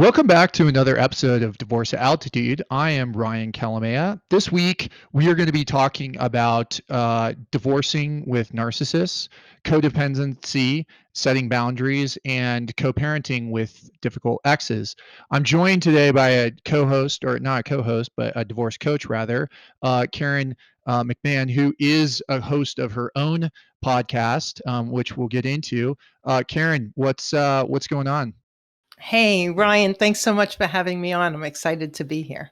Welcome back to another episode of Divorce at Altitude. I am Ryan Kalamaya. This week, we are going to be talking about divorcing with narcissists, codependency, setting boundaries, and co-parenting with difficult exes. I'm joined today by a co-host, or not a co-host, but a divorce coach rather, Karen McMahon, who is a host of her own podcast, which we'll get into. Karen, what's going on? Hey, Ryan, thanks so much for having me on. I'm excited to be here.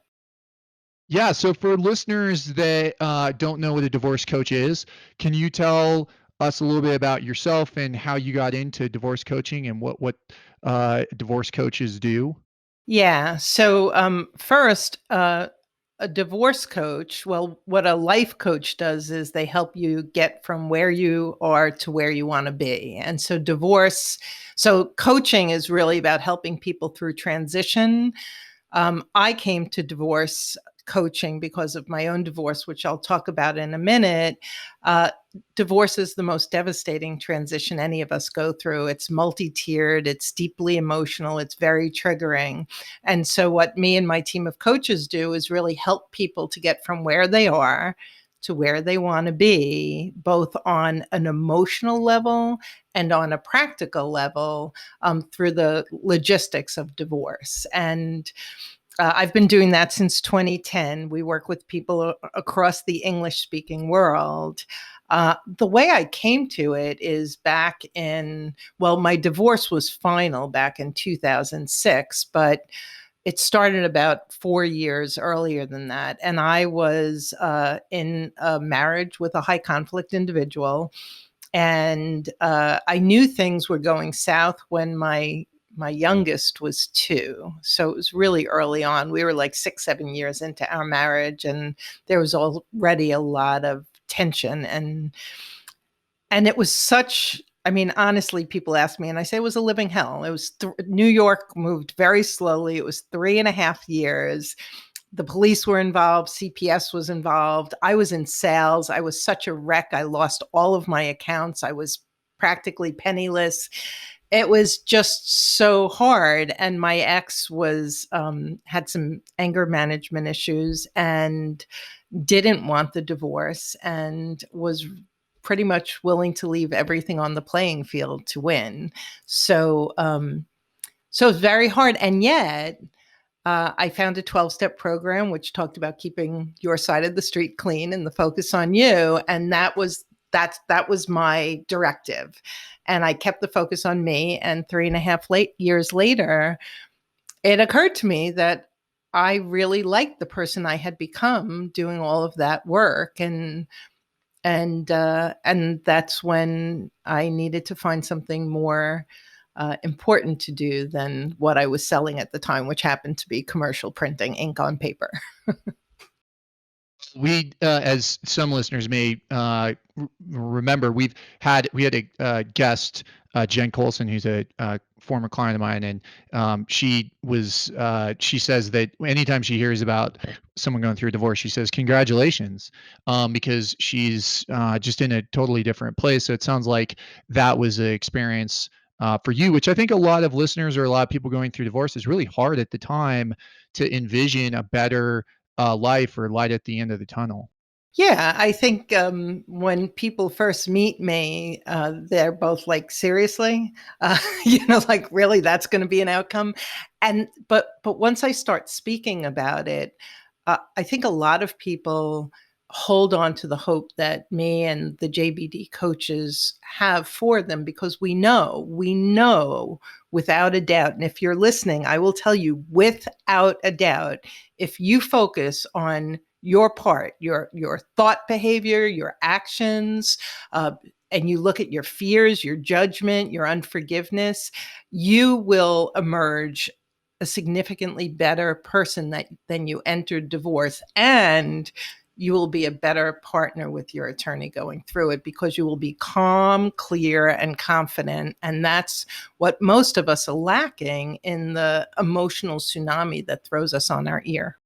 Yeah, so for listeners that don't know what a divorce coach is, can you tell us a little bit about yourself and how you got into divorce coaching and what divorce coaches do? Yeah. First, a divorce coach, well, what a life coach does is they help you get from where you are to where you want to be. So coaching is really about helping people through transition. I came to divorce coaching because of my own divorce, which I'll talk about in a minute. Uh, Divorce is the most devastating transition any of us go through. It's multi-tiered, it's deeply emotional, it's very triggering. And so what me and my team of coaches do is really help people to get from where they are to where they want to be, both on an emotional level and on a practical level, through the logistics of divorce. And I've been doing that since 2010. We work with people across the English speaking world. The way I came to it is my divorce was final back in 2006, but it started about 4 years earlier than that. And I was in a marriage with a high conflict individual. And I knew things were going south when my youngest was 2. So it was really early on. We were like 6, 7 years into our marriage, and there was already a lot of tension. And it was honestly, people ask me, and I say it was a living hell. It was New York moved very slowly. It was 3.5 years. The police were involved. CPS was involved. I was in sales. I was such a wreck. I lost all of my accounts. I was practically penniless. It was just so hard. And my ex was had some anger management issues and didn't want the divorce and was pretty much willing to leave everything on the playing field to win. So it's very hard. And yet I found a 12-step program which talked about keeping your side of the street clean and the focus on you. And that was my directive. And I kept the focus on me. And 3.5 years later, it occurred to me that I really liked the person I had become doing all of that work. And that's when I needed to find something more important to do than what I was selling at the time, which happened to be commercial printing, ink on paper. We, as some listeners may remember, we had a guest, Jen Colson, who's a former client of mine, and she says that anytime she hears about someone going through a divorce, she says congratulations, because she's just in a totally different place. So it sounds like that was an experience for you, which I think a lot of listeners or a lot of people going through divorce is really hard at the time to envision a better life or light at the end of the tunnel. Yeah, I think when people first meet me, they're both like, seriously, like really, that's going to be an outcome. But once I start speaking about it, I think a lot of people hold on to the hope that me and the JBD coaches have for them, because we know without a doubt. And if you're listening, I will tell you without a doubt, if you focus on your part, your thought behavior, your actions, and you look at your fears, your judgment, your unforgiveness, you will emerge a significantly better person than you entered divorce. And you will be a better partner with your attorney going through it, because you will be calm, clear, and confident. And that's what most of us are lacking in the emotional tsunami that throws us on our ear.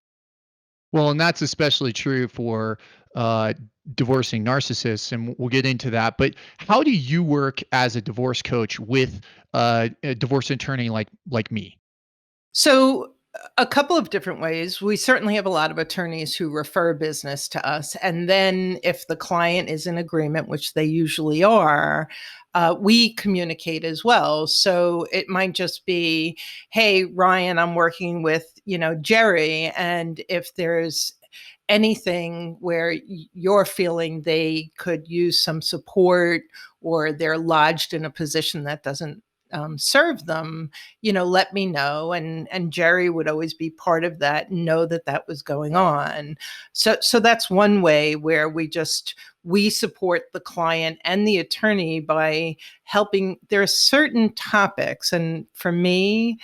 Well, and that's especially true for uh, divorcing narcissists, and we'll get into that. But how do you work as a divorce coach with a divorce attorney like me? So, a couple of different ways. We certainly have a lot of attorneys who refer business to us. And then, if the client is in agreement, which they usually are, we communicate as well. So it might just be, hey, Ryan, I'm working with, Jerry. And if there's anything where you're feeling they could use some support or they're lodged in a position that doesn't serve them, let me know. And Jerry would always be part of that and know that that was going on. So that's one way where we support the client and the attorney by helping. There are certain topics, and for me,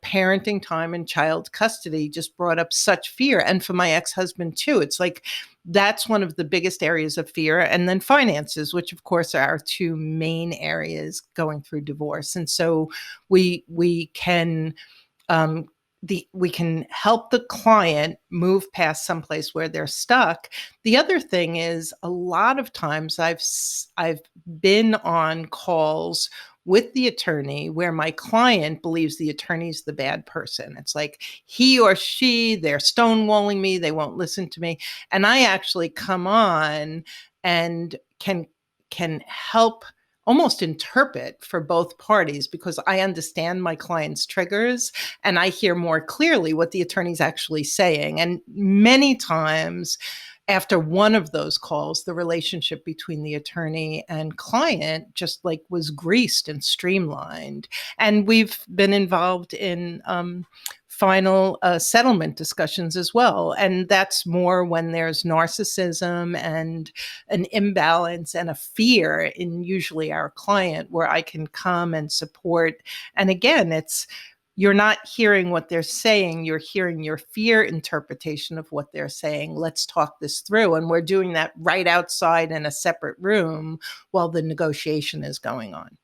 parenting time and child custody just brought up such fear. And for my ex-husband too, it's like that's one of the biggest areas of fear. And then finances, which of course are our two main areas going through divorce. And so we can we can help the client move past someplace where they're stuck. The other thing is, a lot of times I've been on calls with the attorney where my client believes the attorney's the bad person. It's like he or she, they're stonewalling me, they won't listen to me. And I actually come on and can help almost interpret for both parties, because I understand my client's triggers and I hear more clearly what the attorney's actually saying. And many times after one of those calls, the relationship between the attorney and client just like was greased and streamlined. And we've been involved in final settlement discussions as well. And that's more when there's narcissism and an imbalance and a fear in usually our client, where I can come and support. And again, you're not hearing what they're saying, you're hearing your fear interpretation of what they're saying. Let's talk this through. And we're doing that right outside in a separate room while the negotiation is going on.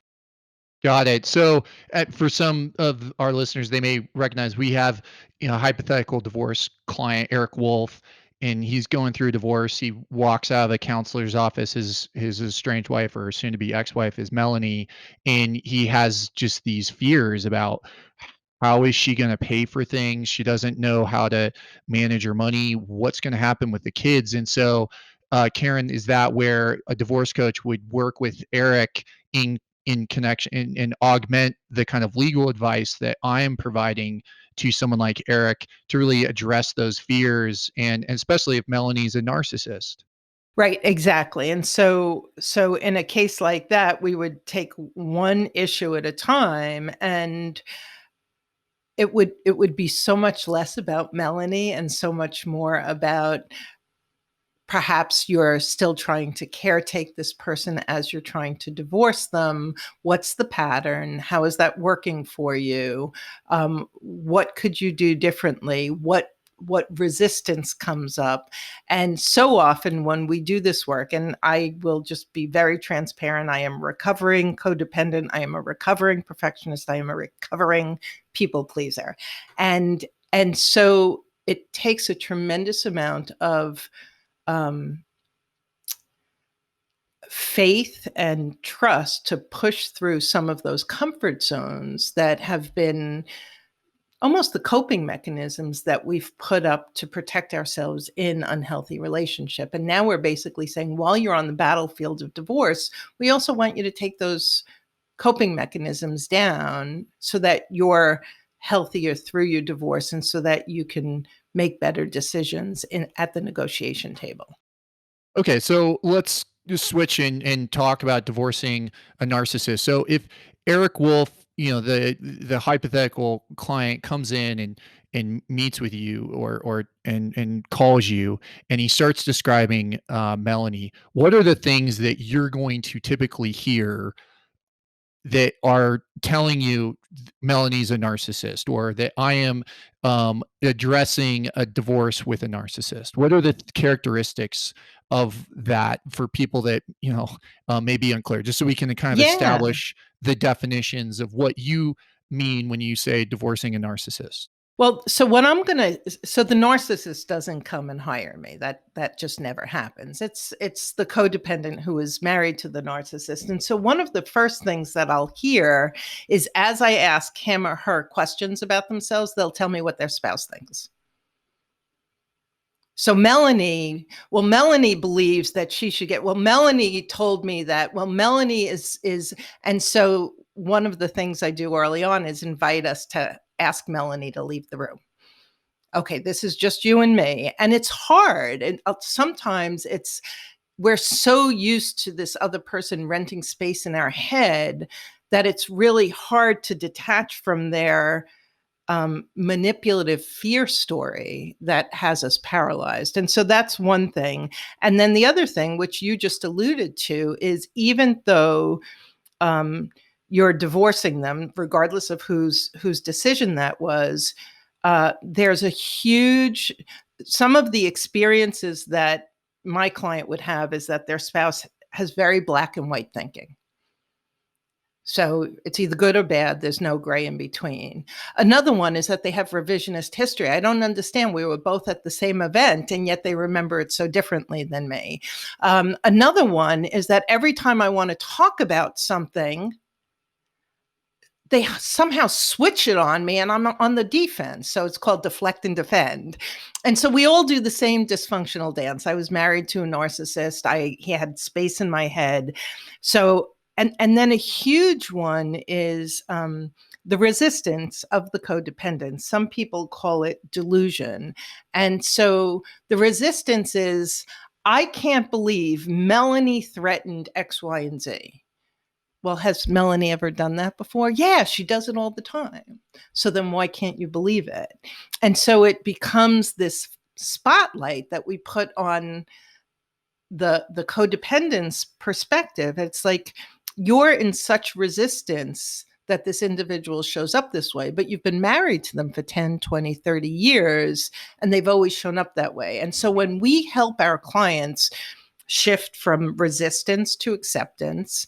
Got it. So, for some of our listeners, they may recognize we have, hypothetical divorce client Eric Wolf, and he's going through a divorce. He walks out of the counselor's office. His estranged wife, or soon to be ex-wife, is Melanie, and he has just these fears about how is she going to pay for things. She doesn't know how to manage her money. What's going to happen with the kids? And so, Karen, is that where a divorce coach would work with Eric in connection and augment the kind of legal advice that I am providing to someone like Eric to really address those fears, and especially if Melanie's a narcissist? Right, exactly. And so in a case like that, we would take one issue at a time, and it would be so much less about Melanie and so much more about, perhaps you're still trying to caretake this person as you're trying to divorce them. What's the pattern? How is that working for you? What could you do differently? What resistance comes up? And so often when we do this work, and I will just be very transparent, I am recovering codependent, I am a recovering perfectionist, I am a recovering people pleaser. And so it takes a tremendous amount of um, faith and trust to push through some of those comfort zones that have been almost the coping mechanisms that we've put up to protect ourselves in unhealthy relationship. And now we're basically saying, while you're on the battlefield of divorce, we also want you to take those coping mechanisms down so that you're healthier through your divorce and so that you can make better decisions at the negotiation table. Okay, so let's just switch and talk about divorcing a narcissist. So if Eric Wolf, the hypothetical client comes in and meets with you, or calls you, and he starts describing Melanie, what are the things that you're going to typically hear that are telling you Melanie's a narcissist, or that I am addressing a divorce with a narcissist? What are the characteristics of that for people that may be unclear, just so we can kind of Yeah. establish the definitions of what you mean when you say divorcing a narcissist? Well, so what I'm gonna so the narcissist doesn't come and hire me. That just never happens. It's the codependent who is married to the narcissist. And so one of the first things that I'll hear is as I ask him or her questions about themselves, they'll tell me what their spouse thinks. So Melanie believes that she should get, Melanie told me that, Melanie is, and so one of the things I do early on is invite us to ask Melanie to leave the room. Okay, this is just you and me. And it's hard. And sometimes we're so used to this other person renting space in our head that it's really hard to detach from their manipulative fear story that has us paralyzed. And so that's one thing. And then the other thing, which you just alluded to, is even though you're divorcing them, regardless of whose decision that was, there's a huge, some of the experiences that my client would have is that their spouse has very black and white thinking. So it's either good or bad. There's no gray in between. Another one is that they have revisionist history. I don't understand. We were both at the same event, and yet they remember it so differently than me. Another one is that every time I want to talk about something, they somehow switch it on me and I'm on the defense. So it's called deflect and defend. And so we all do the same dysfunctional dance. I was married to a narcissist. He had space in my head. So and then a huge one is the resistance of the codependent. Some people call it delusion. And so the resistance is, I can't believe Melanie threatened X, Y, and Z. Well, has Melanie ever done that before? Yeah, she does it all the time. So then why can't you believe it? And so it becomes this spotlight that we put on the codependence perspective. It's like, you're in such resistance that this individual shows up this way, but you've been married to them for 10, 20, 30 years, and they've always shown up that way. And so when we help our clients shift from resistance to acceptance,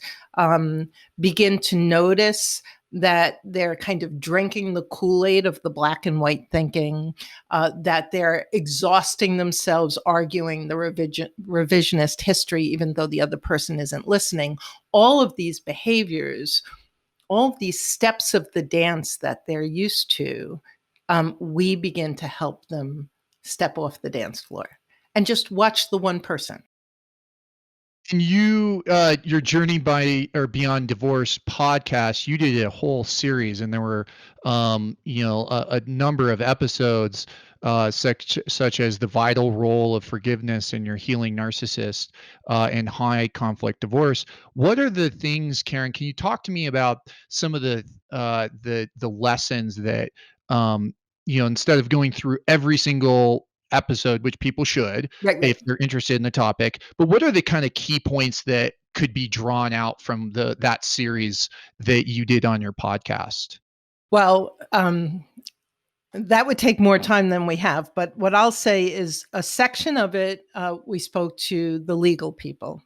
begin to notice that they're kind of drinking the Kool-Aid of the black and white thinking, that they're exhausting themselves arguing the revisionist history, even though the other person isn't listening. All of these behaviors, all of these steps of the dance that they're used to, we begin to help them step off the dance floor and just watch the one person. And your Journey by or Beyond Divorce podcast, you did a whole series, and there were, a number of episodes, such as the vital role of forgiveness in your healing narcissist, and high conflict divorce. What are the things, Karen? Can you talk to me about some of the lessons that, instead of going through every single episode, which people should, Right. if they're interested in the topic. But what are the kind of key points that could be drawn out from that series that you did on your podcast? Well, that would take more time than we have. But what I'll say is a section of it, we spoke to the legal people,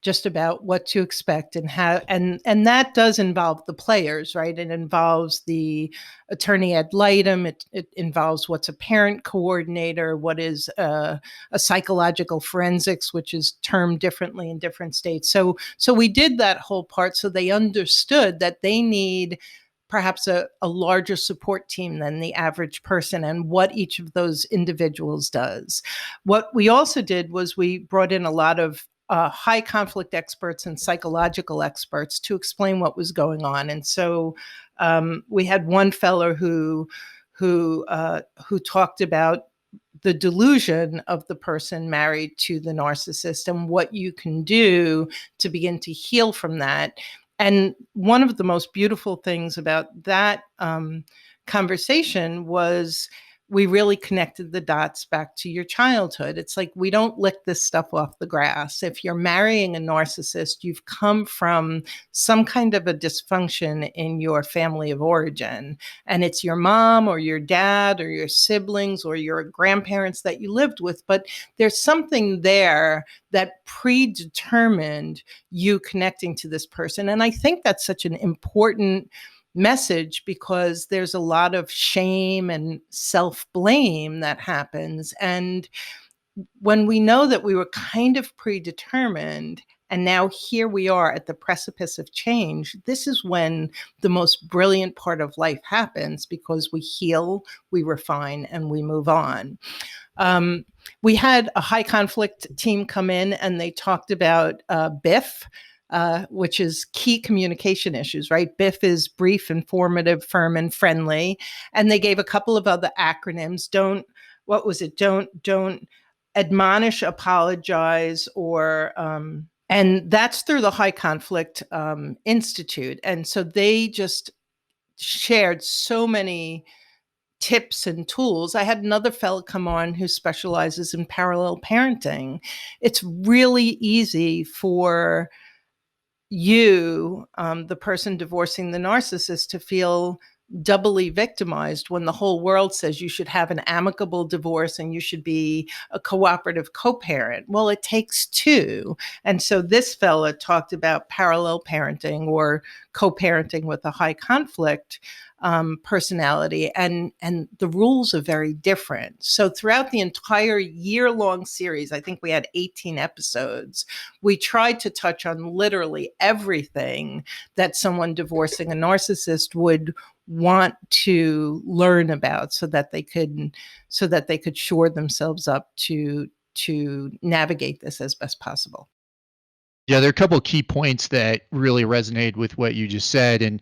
just about what to expect and how, and that does involve the players, right? It involves the attorney ad litem. It involves what's a parent coordinator, what is a psychological forensics, which is termed differently in different states. So we did that whole part so they understood that they need perhaps a larger support team than the average person and what each of those individuals does. What we also did was we brought in a lot of high conflict experts and psychological experts to explain what was going on. And so we had one fellow who talked about the delusion of the person married to the narcissist and what you can do to begin to heal from that. And one of the most beautiful things about that conversation was we really connected the dots back to your childhood. It's like, we don't lick this stuff off the grass. If you're marrying a narcissist, you've come from some kind of a dysfunction in your family of origin. And it's your mom or your dad or your siblings or your grandparents that you lived with. But there's something there that predetermined you connecting to this person. And I think that's such an important message, because there's a lot of shame and self-blame that happens. And when we know that we were kind of predetermined, and now here we are at the precipice of change, this is when the most brilliant part of life happens, because we heal, we refine, and we move on. We had a high conflict team come in, and they talked about BIF, which is key communication issues, right? BIF is brief, informative, firm, and friendly. And they gave a couple of other acronyms. Don't admonish, apologize, or and that's through the High Conflict Institute. And so they just shared so many tips and tools. I had another fellow come on who specializes in parallel parenting. It's really easy for you, the person divorcing the narcissist, to feel doubly victimized when the whole world says you should have an amicable divorce and you should be a cooperative co-parent. Well, it takes two. And so this fella talked about parallel parenting, or co-parenting with a high conflict personality, and the rules are very different. So throughout the entire year-long series, I think we had 18 episodes, we tried to touch on literally everything that someone divorcing a narcissist would want to learn about, so that they could shore themselves up to navigate this as best possible. Yeah, there are a couple of key points that really resonate with what you just said. And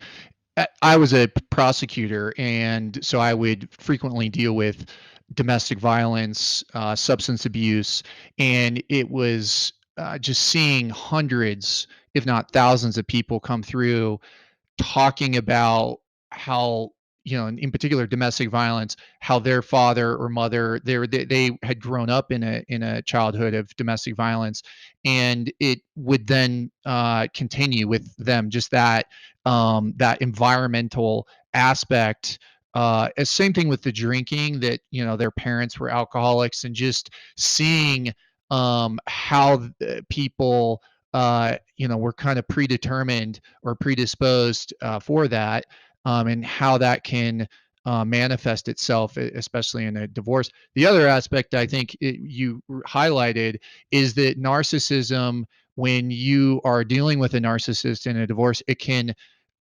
I was a prosecutor, and so I would frequently deal with domestic violence, substance abuse, and it was just seeing hundreds, if not thousands, of people come through talking about how, in particular domestic violence, how their father or mother, they had grown up in a childhood of domestic violence, and it would then continue with them, just that environmental aspect. Same thing with the drinking, that their parents were alcoholics, and just seeing how people were kind of predetermined or predisposed for that, and how that can manifest itself, especially in a divorce. The other aspect I think you highlighted is that narcissism, when you are dealing with a narcissist in a divorce, it can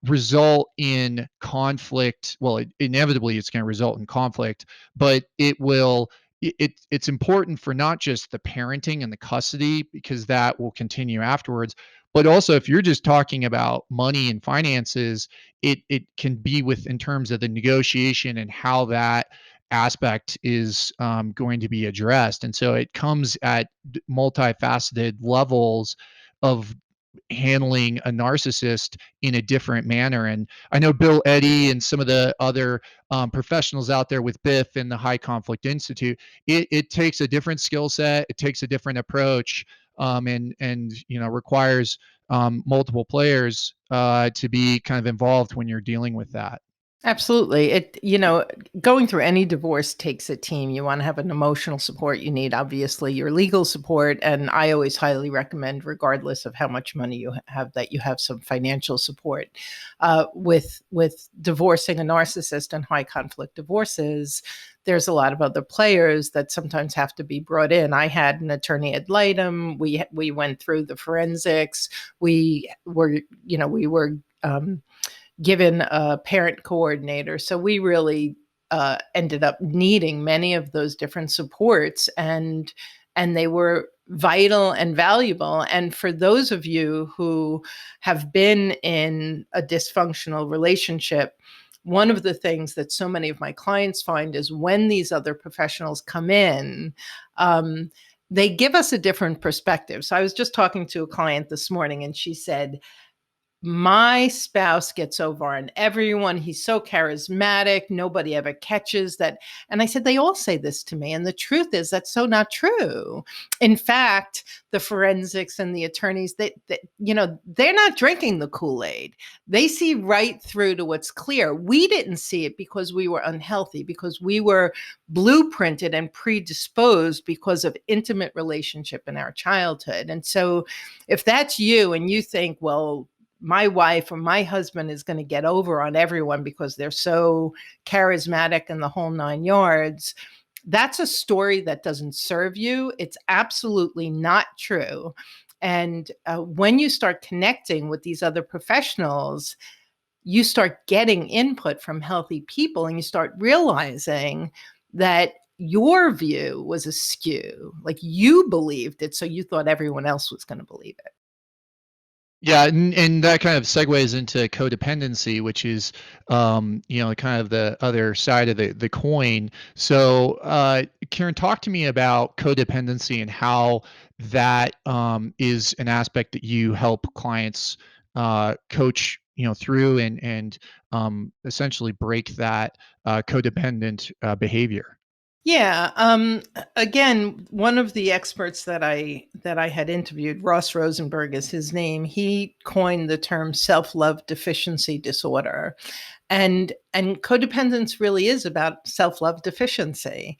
result in conflict. Well, inevitably it's going to result in conflict, but it's important for not just the parenting and the custody, because that will continue afterwards, but also if you're just talking about money and finances, it can be with in terms of the negotiation and how that aspect is going to be addressed. And so it comes at multifaceted levels of handling a narcissist in a different manner. And I know Bill Eddy and some of the other professionals out there with BIF and the High Conflict Institute, it takes a different skill set, it takes a different approach, and requires multiple players to be kind of involved when you're dealing with that. Absolutely. Going through any divorce takes a team. You want to have an emotional support. You need, obviously, your legal support. And I always highly recommend, regardless of how much money you have, that you have some financial support. With divorcing a narcissist and high conflict divorces, there's a lot of other players that sometimes have to be brought in. I had an attorney ad litem. We went through the forensics. We were given a parent coordinator. So we really ended up needing many of those different supports, and they were vital and valuable. And for those of you who have been in a dysfunctional relationship, one of the things that so many of my clients find is when these other professionals come in, they give us a different perspective. So I was just talking to a client this morning, and she said, my spouse gets over on everyone. He's so charismatic. Nobody ever catches that. And I said, they all say this to me. And the truth is, that's so not true. In fact, the forensics and the attorneys, they're not drinking the Kool-Aid. They see right through to what's clear. We didn't see it because we were unhealthy, because we were blueprinted and predisposed because of intimate relationship in our childhood. And so if that's you and you think, well, my wife or my husband is going to get over on everyone because they're so charismatic and the whole 9 yards. That's a story that doesn't serve you. It's absolutely not true. And when you start connecting with these other professionals, you start getting input from healthy people and you start realizing that your view was askew. Like you believed it, so you thought everyone else was going to believe it. Yeah, and that kind of segues into codependency, which is, kind of the other side of the coin. So, Karen, talk to me about codependency and how that is an aspect that you help clients coach, through and essentially break that codependent behavior. Yeah. Again, one of the experts that I had interviewed, Ross Rosenberg is his name. He coined the term self-love deficiency disorder, and codependence really is about self-love deficiency.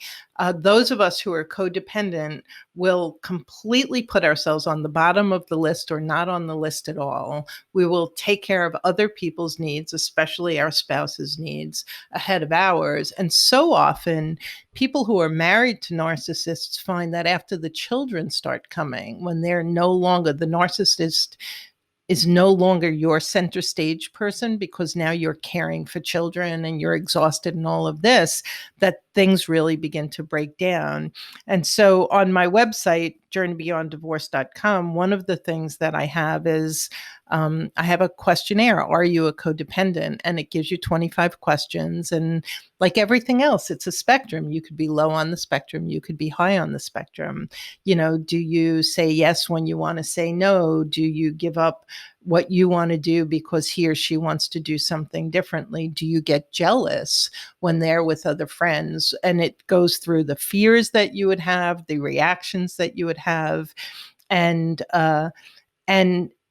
Those of us who are codependent will completely put ourselves on the bottom of the list or not on the list at all. We will take care of other people's needs, especially our spouse's needs, ahead of ours. And so often, people who are married to narcissists find that after the children start coming, when they're no longer the narcissist is no longer your center stage person because now you're caring for children and you're exhausted and all of this, that things really begin to break down. And so on my website, journeybeyonddivorce.com, one of the things that I have is I have a questionnaire. Are you a codependent? And it gives you 25 questions. And like everything else, it's a spectrum. You could be low on the spectrum. You could be high on the spectrum. Do you say yes when you want to say no? Do you give up what you want to do because he or she wants to do something differently? Do you get jealous when they're with other friends? And it goes through the fears that you would have, the reactions that you would have. And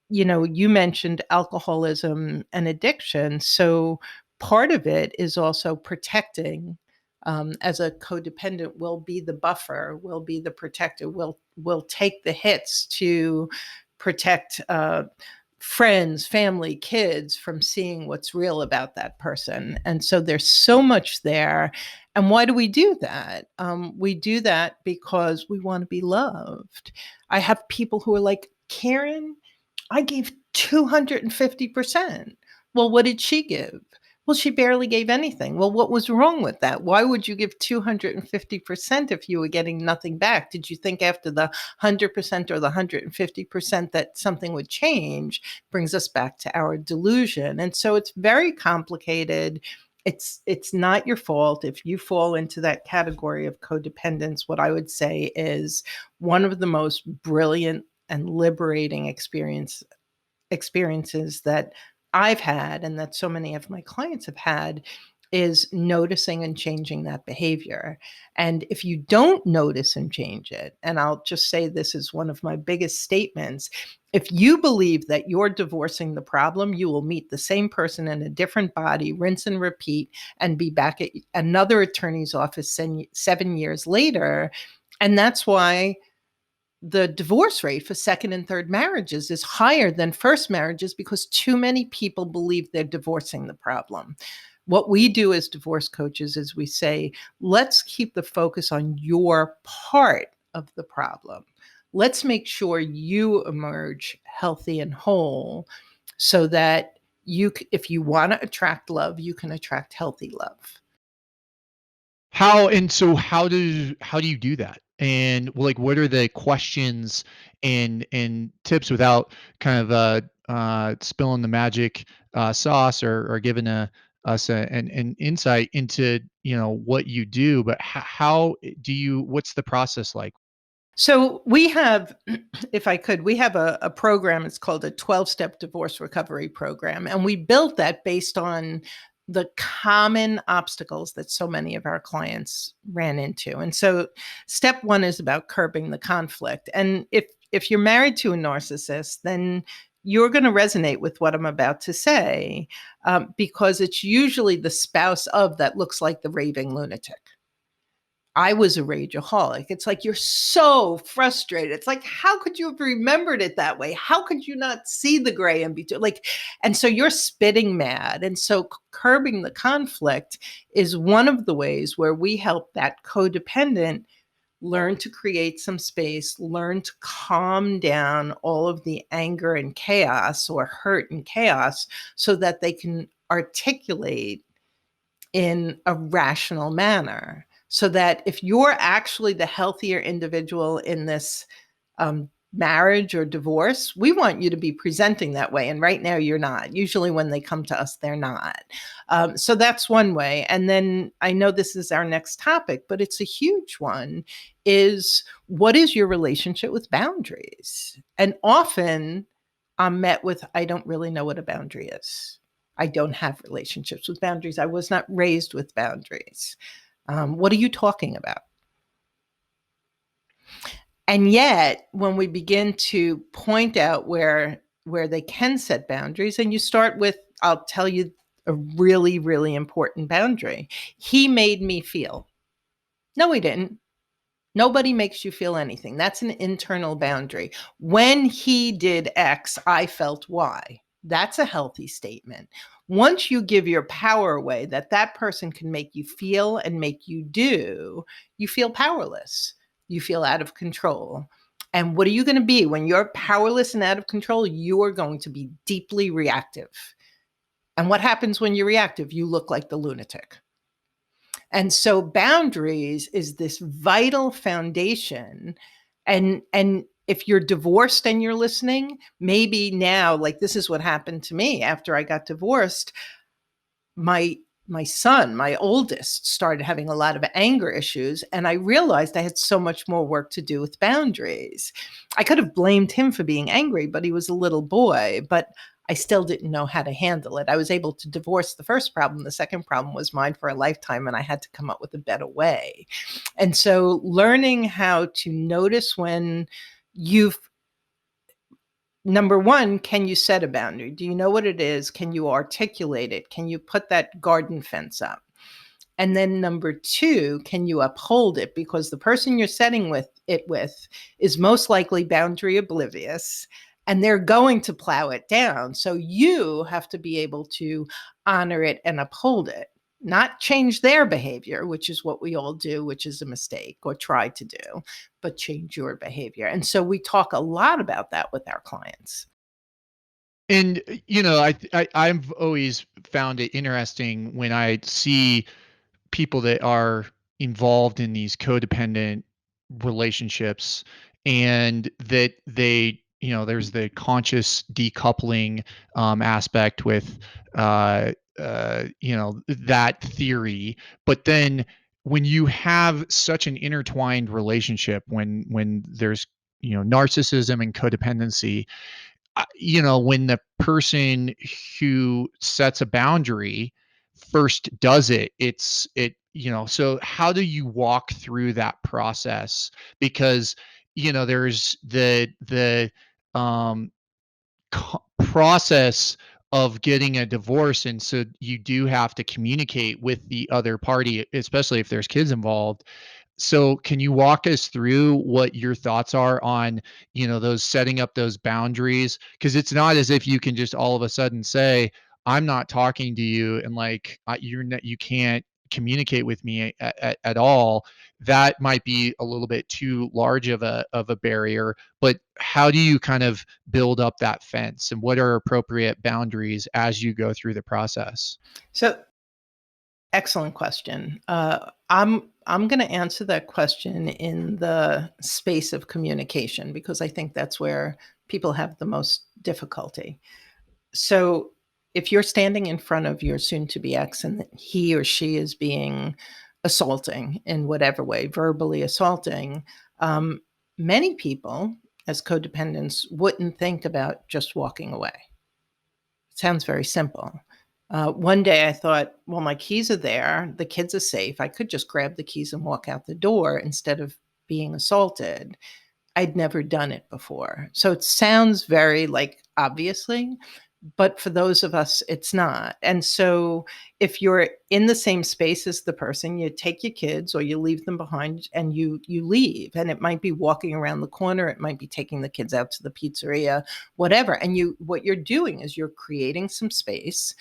you mentioned alcoholism and addiction. So part of it is also protecting. As a codependent, will be the buffer, will be the protector, will take the hits to protect friends, family, kids from seeing what's real about that person. And so there's so much there. And why do we do that? We do that because we want to be loved. I have people who are like, Karen, I gave 250%. Well, what did she give? Well, she barely gave anything. Well, what was wrong with that? Why would you give 250% if you were getting nothing back? Did you think after the 100% or the 150% that something would change? Brings us back to our delusion. And so it's very complicated. It's not your fault if you fall into that category of codependence. What I would say is one of the most brilliant and liberating experiences that I've had and that so many of my clients have had is noticing and changing that behavior. And if you don't notice and change it, and I'll just say this is one of my biggest statements, if you believe that you're divorcing the problem, you will meet the same person in a different body, rinse and repeat, and be back at another attorney's office 7 years later. And that's why the divorce rate for second and third marriages is higher than first marriages because too many people believe they're divorcing the problem. What we do as divorce coaches is we say, let's keep the focus on your part of the problem. Let's make sure you emerge healthy and whole so that if you want to attract love, you can attract healthy love. How do you do that? And like, what are the questions and tips without kind of spilling the magic sauce or giving us an insight into what you do? But how do you? What's the process like? So we have, if I could, we have a program. It's called a 12-step divorce recovery program. And we built that based on the common obstacles that so many of our clients ran into. And so step one is about curbing the conflict. And if you're married to a narcissist, then you're going to resonate with what I'm about to say, because it's usually the spouse of that looks like the raving lunatic. I was a rageaholic. It's like, you're so frustrated. It's like, how could you have remembered it that way? How could you not see the gray in between? Like, and so you're spitting mad. And so curbing the conflict is one of the ways where we help that codependent learn to create some space, learn to calm down all of the anger and chaos or hurt and chaos so that they can articulate in a rational manner. So that if you're actually the healthier individual in this marriage or divorce, we want you to be presenting that way. And right now you're not. Usually when they come to us, they're not. So that's one way. And then I know this is our next topic, but it's a huge one, is what is your relationship with boundaries? And often I'm met with, I don't really know what a boundary is. I don't have relationships with boundaries. I was not raised with boundaries. What are you talking about? And yet, when we begin to point out where they can set boundaries, and you start with, I'll tell you a really, really important boundary. He made me feel. No, he didn't. Nobody makes you feel anything. That's an internal boundary. When he did X, I felt Y. That's a healthy statement. Once you give your power away, that person can make you feel and make you do, you feel powerless. You feel out of control. And what are you going to be? When you're powerless and out of control, you are going to be deeply reactive. And what happens when you're reactive? You look like the lunatic. And so boundaries is this vital foundation. And if you're divorced and you're listening, maybe now, like, this is what happened to me after I got divorced. My son, my oldest, started having a lot of anger issues, and I realized I had so much more work to do with boundaries. I could have blamed him for being angry, but he was a little boy, but I still didn't know how to handle it. I was able to divorce the first problem. The second problem was mine for a lifetime, and I had to come up with a better way. And so learning how to notice when you've, number one, can you set a boundary? Do you know what it is? Can you articulate it? Can you put that garden fence up? And then number two, can you uphold it? Because the person you're setting it with is most likely boundary oblivious, and they're going to plow it down. So you have to be able to honor it and uphold it, not change their behavior, which is what we all do, which is a mistake, or try to do, but change your behavior. And so we talk a lot about that with our clients. And I've always found it interesting when I see people that are involved in these codependent relationships, and that there's the conscious decoupling aspect with that theory. But then when you have such an intertwined relationship, when there's narcissism and codependency, when the person who sets a boundary first does it, so how do you walk through that process? Because there's the um process of getting a divorce, and so you do have to communicate with the other party, especially if there's kids involved. So can you walk us through what your thoughts are on, those setting up those boundaries? Because it's not as if you can just all of a sudden say, "I'm not talking to you," and like you can't communicate with me at all. That might be a little bit too large of a barrier. But how do you kind of build up that fence, and what are appropriate boundaries as you go through the process? So, excellent question. I'm going to answer that question in the space of communication, because I think that's where people have the most difficulty. So, if you're standing in front of your soon-to-be ex and he or she is being assaulting in whatever way, verbally assaulting, many people as codependents wouldn't think about just walking away. It sounds very simple. One day I thought, well, my keys are there. The kids are safe. I could just grab the keys and walk out the door instead of being assaulted. I'd never done it before. So it sounds very, like, obviously, But for those of us, it's not. And so if you're in the same space as the person, you take your kids or you leave them behind and you leave. And it might be walking around the corner, it might be taking the kids out to the pizzeria, whatever. And what you're doing is you're creating some space.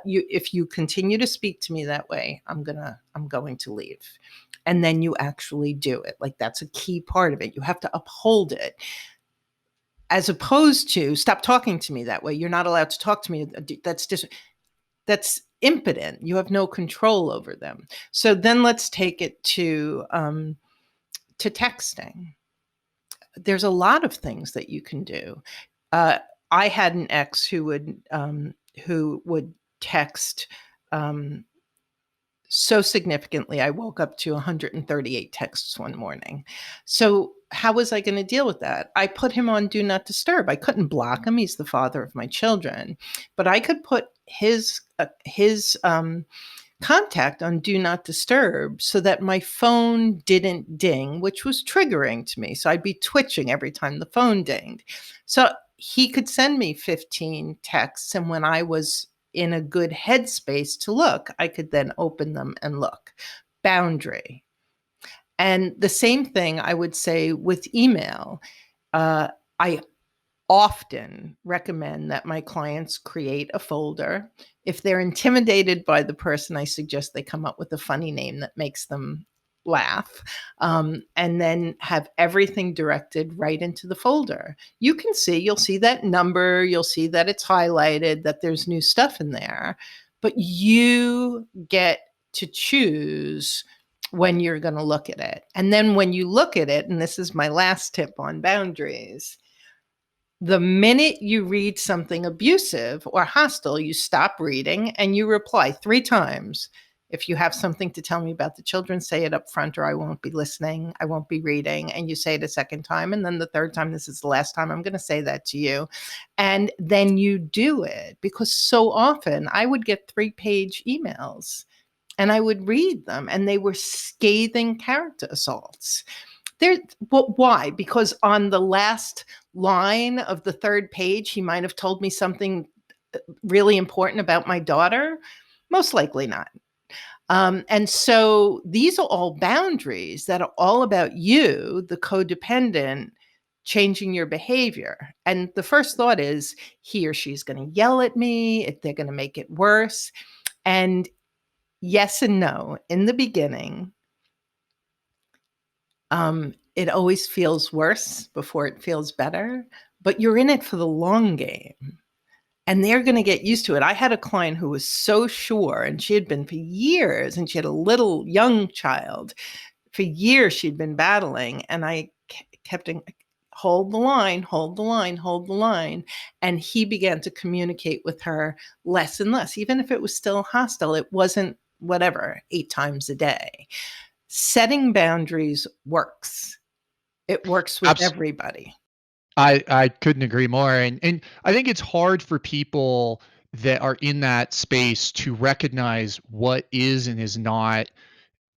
If you continue to speak to me that way, I'm going to leave. And then you actually do it. Like, that's a key part of it. You have to uphold it, as opposed to stop talking to me that way. You're not allowed to talk to me. That's impotent. You have no control over them. So then let's take it to texting. There's a lot of things that you can do. I had an ex who would text so significantly. I woke up to 138 texts one morning. So how was I going to deal with that? I put him on Do Not Disturb. I couldn't block him. He's the father of my children. But I could put his contact on Do Not Disturb so that my phone didn't ding, which was triggering to me. So I'd be twitching every time the phone dinged. So he could send me 15 texts. And when I was in a good headspace to look, I could then open them and look. Boundary. And the same thing I would say with email. I often recommend that my clients create a folder. If they're intimidated by the person, I suggest they come up with a funny name that makes them laugh, and then have everything directed right into the folder. You'll see that number, you'll see that it's highlighted, that there's new stuff in there, but you get to choose when you're going to look at it. And then when you look at it, and this is my last tip on boundaries, the minute you read something abusive or hostile, you stop reading and you reply 3 times. If you have something to tell me about the children, say it up front, or I won't be listening, I won't be reading. And you say it a second time. And then the third time, this is the last time I'm going to say that to you. And then you do it, because so often I would get 3-page emails and I would read them and they were scathing character assaults. Why? Because on the last line of the 3rd page, he might have told me something really important about my daughter. Most likely not. And so these are all boundaries that are all about you, the codependent, changing your behavior. And the first thought is, he or she's going to yell at me, if they're going to make it worse. And yes and no. In the beginning, it always feels worse before it feels better, but you're in it for the long game. And they're going to get used to it. I had a client who was so sure, and she had been for years, and she had a little young child. For years, she'd been battling, and I kept hold the line, hold the line, hold the line. And he began to communicate with her less and less. Even if it was still hostile, it wasn't 8 times a day. Setting boundaries works. It works with everybody. I couldn't agree more. And I think it's hard for people that are in that space to recognize what is and is not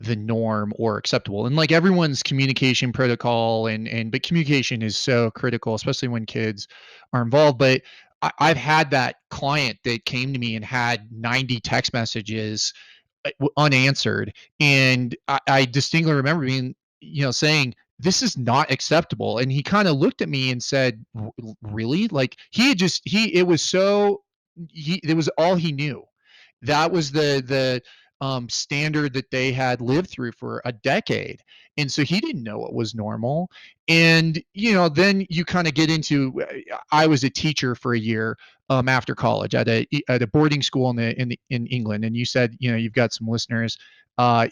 the norm or acceptable. And like, everyone's communication protocol but communication is so critical, especially when kids are involved. But I've had that client that came to me and had 90 text messages unanswered. And I distinctly remember being, saying, this is not acceptable. And he kind of looked at me and said, really? Like, it was all he knew. That was the standard that they had lived through for a decade. And so he didn't know what was normal. And, then you kind of get into, I was a teacher for a year after college at a boarding school in England. And you said, you've got some listeners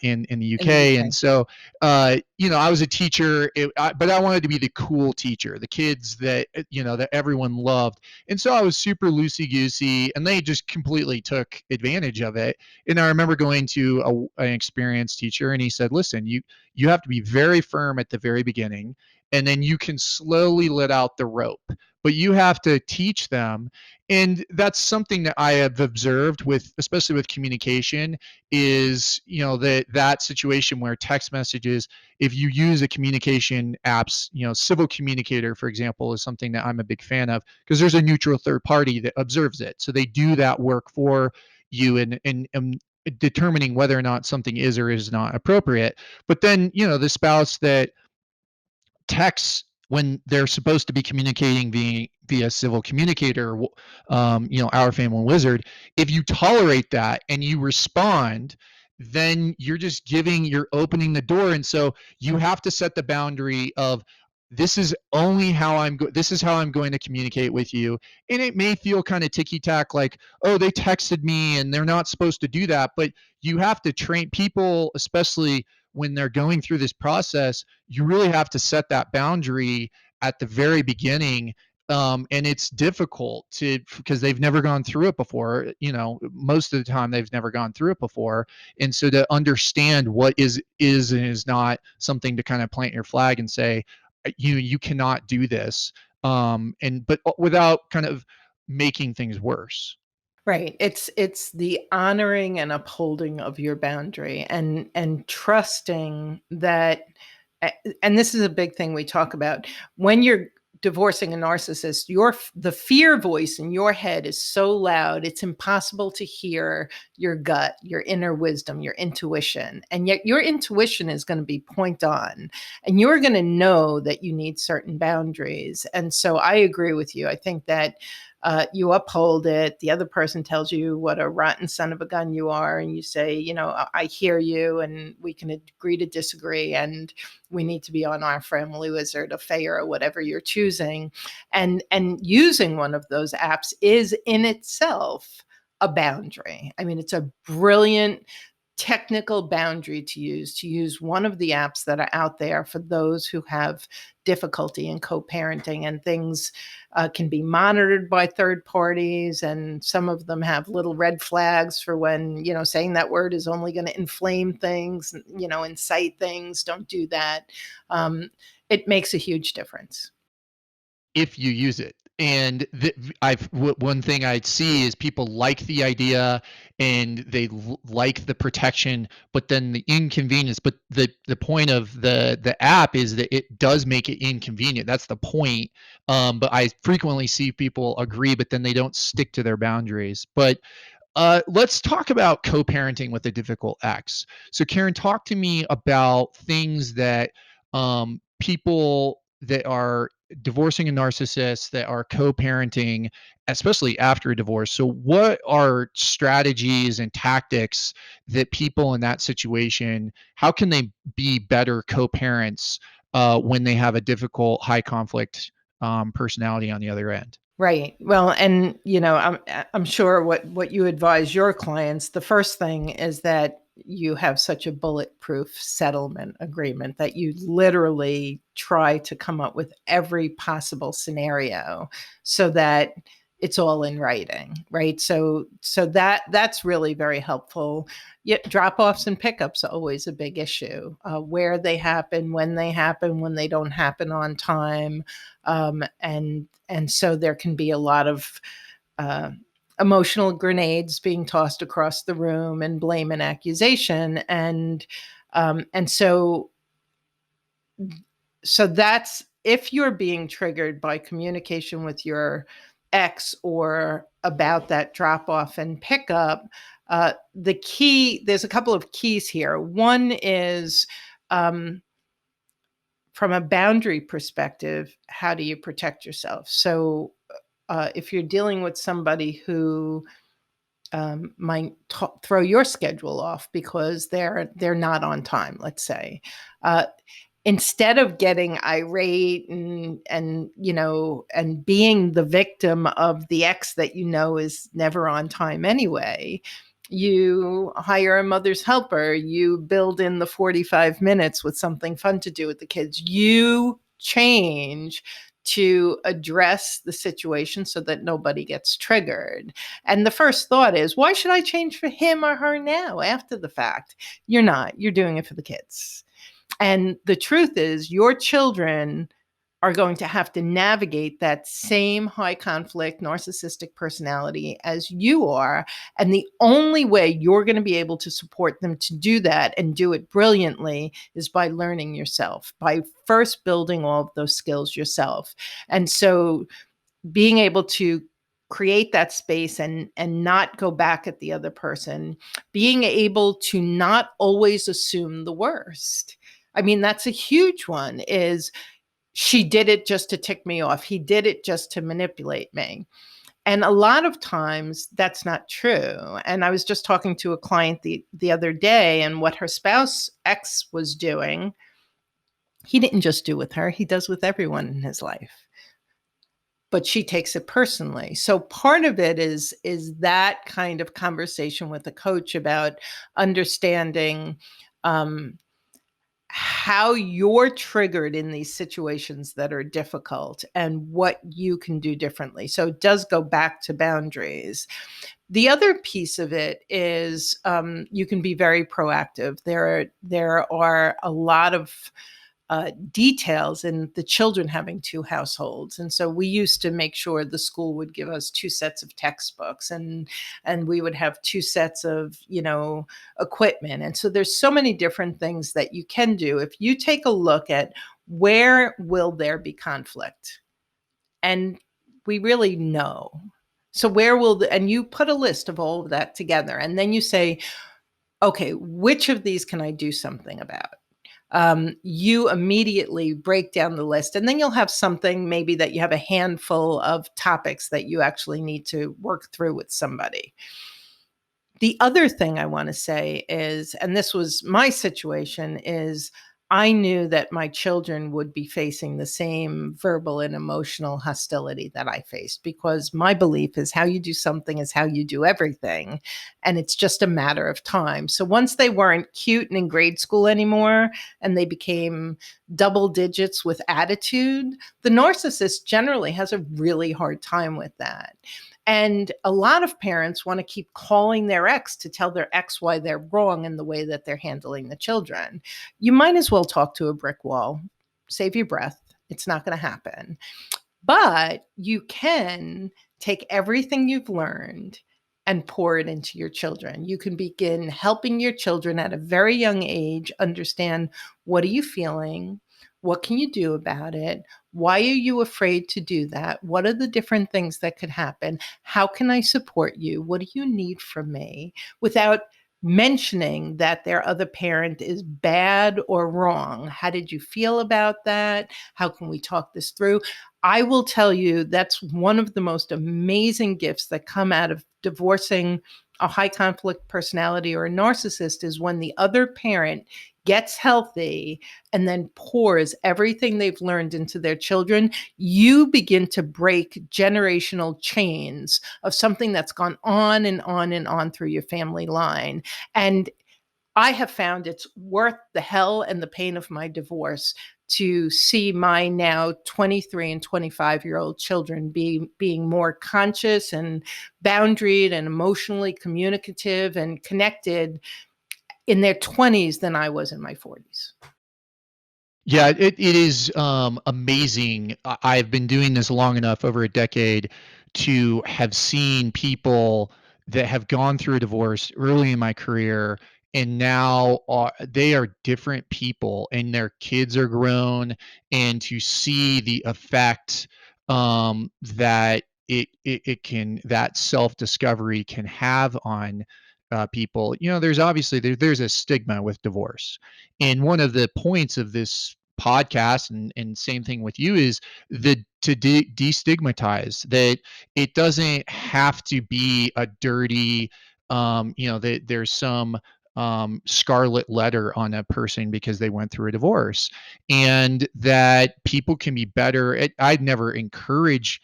in the UK. And so, I was a teacher, but I wanted to be the cool teacher, the kids that, that everyone loved. And so I was super loosey-goosey, and they just completely took advantage of it. And I remember going to an experienced teacher, and he said, listen, you have to be very firm at the very beginning. and then you can slowly let out the rope. But you have to teach them. And that's something that I have observed with, especially with communication, is, that situation where text messages, if you use a communication apps, civil communicator, for example, is something that I'm a big fan of, because there's a neutral third party that observes it. So they do that work for you and determining whether or not something is or is not appropriate. But then, the spouse that texts when they're supposed to be communicating via civil communicator, our family wizard, if you tolerate that and you respond, then you're opening the door. And so you have to set the boundary of, this is how I'm going to communicate with you. And it may feel kind of ticky tack, like, oh, they texted me and they're not supposed to do that. But you have to train people, especially when they're going through this process. You really have to set that boundary at the very beginning. And it's difficult because they've never gone through it before. Most of the time they've never gone through it before. And so to understand what is and is not something to kind of plant your flag and say, you cannot do this. But without kind of making things worse. Right. It's the honoring and upholding of your boundary, and trusting that, and this is a big thing we talk about when you're divorcing a narcissist. The fear voice in your head is so loud, it's impossible to hear your gut, your inner wisdom, your intuition. And yet your intuition is going to be point on, and you're going to know that you need certain boundaries. And so I agree with you. I think that you uphold it. The other person tells you what a rotten son of a gun you are, and you say, I hear you, and we can agree to disagree, and we need to be on our family wizard, a fair, or whatever you're choosing. And using one of those apps is in itself a boundary. I mean, it's a brilliant technical boundary to use one of the apps that are out there for those who have difficulty in co-parenting, and things can be monitored by third parties, and some of them have little red flags for when saying that word is only going to inflame things, incite things. Don't do that. It makes a huge difference if you use it. And one thing I'd see is people like the idea and they like the protection, but then the inconvenience. But the point of the app is that it does make it inconvenient. That's the point. But I frequently see people agree, but then they don't stick to their boundaries. But let's talk about co-parenting with a difficult ex. So, Karen, talk to me about things that people that are divorcing a narcissist, that are co-parenting, especially after a divorce. So, what are strategies and tactics that people in that situation? How can they be better co-parents when they have a difficult, high conflict personality on the other end? Right. Well, and I'm sure what you advise your clients, the first thing is that you have such a bulletproof settlement agreement that you literally try to come up with every possible scenario so that it's all in writing, right? So that's really very helpful. Yet drop-offs and pickups are always a big issue. Where they happen, when they don't happen on time, and so there can be a lot of emotional grenades being tossed across the room, and blame and accusation, and so that's, if you're being triggered by communication with your ex or about that drop off and pickup, there's a couple of keys here. One is, from a boundary perspective, how do you protect yourself? So if you're dealing with somebody who might throw your schedule off because they're not on time, let's say, instead of getting irate and being the victim of the ex that is never on time anyway, you hire a mother's helper, you build in the 45 minutes with something fun to do with the kids, you change to address the situation so that nobody gets triggered. And the first thought is, why should I change for him or her now after the fact? You're not. You're doing it for the kids. And the truth is, your children are going to have to navigate that same high conflict narcissistic personality as you are. And the only way you're going to be able to support them to do that and do it brilliantly is by learning yourself, by first building all of those skills yourself. And so being able to create that space and not go back at the other person, being able to not always assume the worst. I mean, that's a huge one, is she did it just to tick me off. He did it just to manipulate me. And a lot of times that's not true. And I was just talking to a client the other day, and what her spouse ex was doing, he didn't just do with her, he does with everyone in his life. But she takes it personally. So part of it is that kind of conversation with a coach about understanding how you're triggered in these situations that are difficult and what you can do differently. So it does go back to boundaries. The other piece of it is you can be very proactive. There are a lot of details in the children having two households. And so we used to make sure the school would give us two sets of textbooks, and we would have two sets of, equipment. And so there's so many different things that you can do. If you take a look at where will there be conflict, and we really know. So where will and you put a list of all of that together, and then you say, okay, which of these can I do something about? You immediately break down the list, and then you'll have something, maybe that you have a handful of topics that you actually need to work through with somebody. The other thing I want to say is, and this was my situation, is I knew that my children would be facing the same verbal and emotional hostility that I faced, because my belief is how you do something is how you do everything. And it's just a matter of time. So once they weren't cute and in grade school anymore, and they became double digits with attitude, the narcissist generally has a really hard time with that. And a lot of parents want to keep calling their ex to tell their ex why they're wrong in the way that they're handling the children. You might as well talk to a brick wall. Save your breath. It's not going to happen. But you can take everything you've learned and pour it into your children. You can begin helping your children at a very young age understand, what are you feeling? What can you do about it? Why are you afraid to do that? What are the different things that could happen? How can I support you? What do you need from me? Without mentioning that their other parent is bad or wrong. How did you feel about that? How can we talk this through? I will tell you, that's one of the most amazing gifts that come out of divorcing a high conflict personality or a narcissist, is when the other parent gets healthy and then pours everything they've learned into their children. You begin to break generational chains of something that's gone on and on and on through your family line. And I have found it's worth the hell and the pain of my divorce to see my now 23 and 25-year-old children being more conscious and boundaried and emotionally communicative and connected in their 20s than I was in my 40s. Yeah, it is amazing. I've been doing this long enough, over a decade, to have seen people that have gone through a divorce early in my career, and now they are different people, and their kids are grown, and to see the effect that it can, that self-discovery can have on people. There's obviously there's a stigma with divorce, and one of the points of this podcast, and same thing with you, is the to destigmatize that it doesn't have to be a dirty, that there's some scarlet letter on a person because they went through a divorce, and that people can be better. I'd never encourage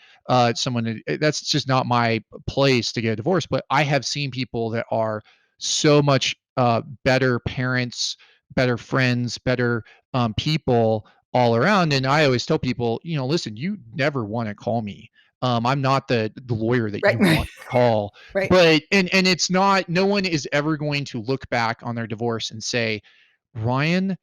someone to, that's just not my place to get a divorce, but I have seen people that are so much better parents, better friends, better people all around. And I always tell people, listen, you never want to call me. I'm not the lawyer that Right, you want to call, right. but and it's not. No one is ever going to look back on their divorce and say, Ryan,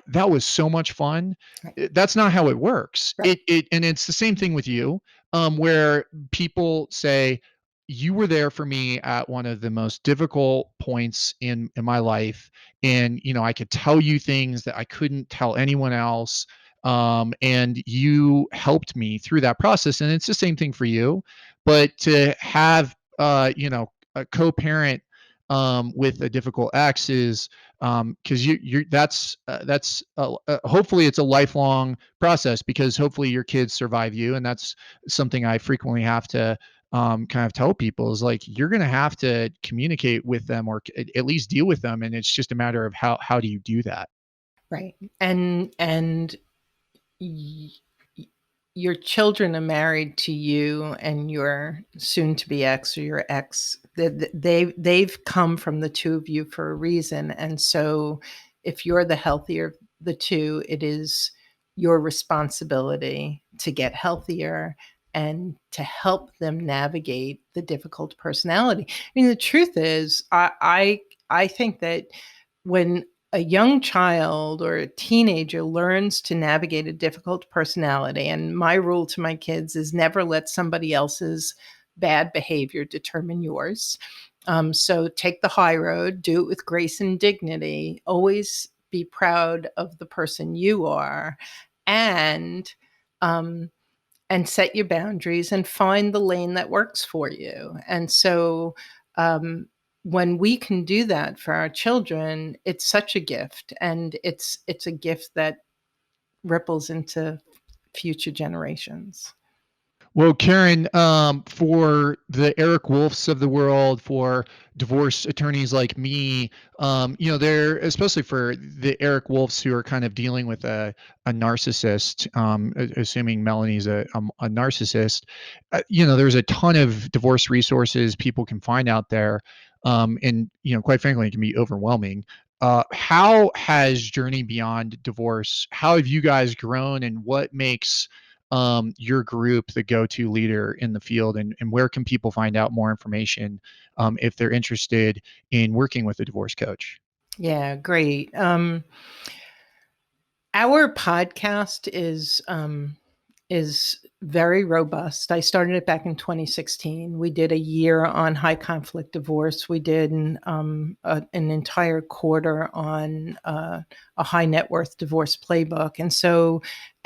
that was so much fun. Right. That's not how it works. Right. And it's the same thing with you, where people say, you were there for me at one of the most difficult points in my life. And, I could tell you things that I couldn't tell anyone else. And you helped me through that process. And it's the same thing for you. But to have, a co-parent with a difficult ex is, because you're that's hopefully it's a lifelong process, because hopefully your kids survive you. And that's something I frequently have to kind of tell people, is like, you're going to have to communicate with them, or at least deal with them. And it's just a matter of how do you do that. Right. And y- your children are married to you and your soon to be ex, or your ex. They've come from the two of you for a reason. And so if you're the healthier of the two, it is your responsibility to get healthier and to help them navigate the difficult personality. I mean, the truth is, I think that when a young child or a teenager learns to navigate a difficult personality, and my rule to my kids is never let somebody else's bad behavior determine yours. So take the high road, do it with grace and dignity, always be proud of the person you are, and um, and set your boundaries and find the lane that works for you. And so um, when we can do that for our children, it's such a gift, and it's a gift that ripples into future generations. Well, Karen, for the Eric Wolfs of the world, for divorce attorneys like me, they're, especially for the Eric Wolfs who are kind of dealing with a narcissist, assuming Melanie's a narcissist. There's a ton of divorce resources people can find out there. And, quite frankly, it can be overwhelming. How has Journey Beyond Divorce, how have you guys grown, and what makes your group the go-to leader in the field, and where can people find out more information if they're interested in working with a divorce coach? Yeah, great. Our podcast is very robust. I started it back in 2016. We did a year on high conflict divorce. We did an entire quarter on a high net worth divorce playbook,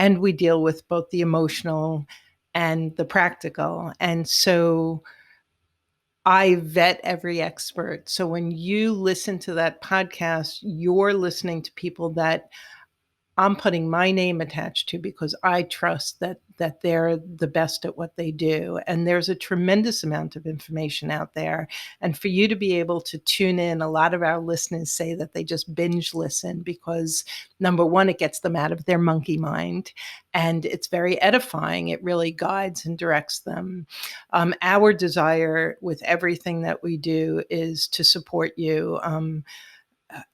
and we deal with both the emotional and the practical. And so I vet every expert. So when you listen to that podcast, you're listening to people that I'm putting my name attached to, because I trust that they're the best at what they do. And there's a tremendous amount of information out there. And for you to be able to tune in, a lot of our listeners say that they just binge listen because, number one, it gets them out of their monkey mind, and it's very edifying. It really guides and directs them. Our desire with everything that we do is to support you.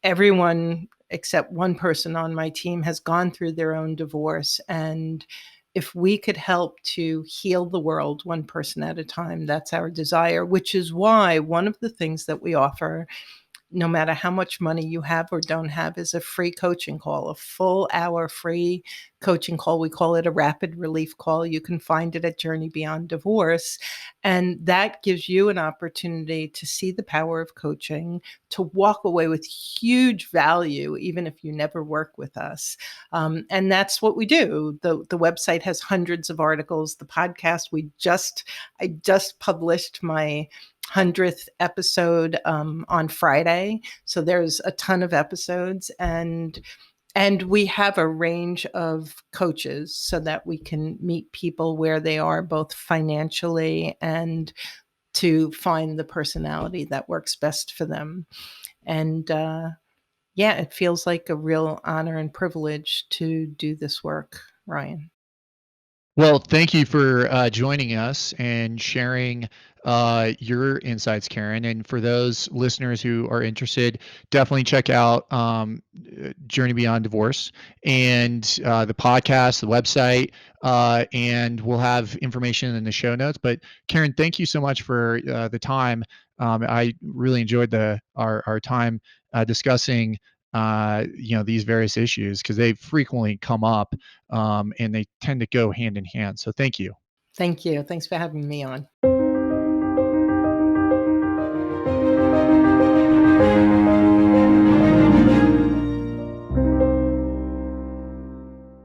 Everyone except one person on my team has gone through their own divorce. And if we could help to heal the world one person at a time, that's our desire, which is why one of the things that we offer, no matter how much money you have or don't have, is a free coaching call, a full hour free coaching call. We call it a rapid relief call. You can find it at Journey Beyond Divorce. And that gives you an opportunity to see the power of coaching, to walk away with huge value, even if you never work with us. And that's what we do. The website has hundreds of articles. The podcast, I just published my 100th episode on Friday. So there's a ton of episodes, and we have a range of coaches so that we can meet people where they are, both financially and to find the personality that works best for them. And yeah, it feels like a real honor and privilege to do this work, Ryan. Well, thank you for joining us and sharing your insights, Karen. And for those listeners who are interested, definitely check out Journey Beyond Divorce, and the podcast, the website, and we'll have information in the show notes. But Karen, thank you so much for the time. I really enjoyed our time discussing these various issues, because they frequently come up, and they tend to go hand in hand. So thank you. Thank you. Thanks for having me on.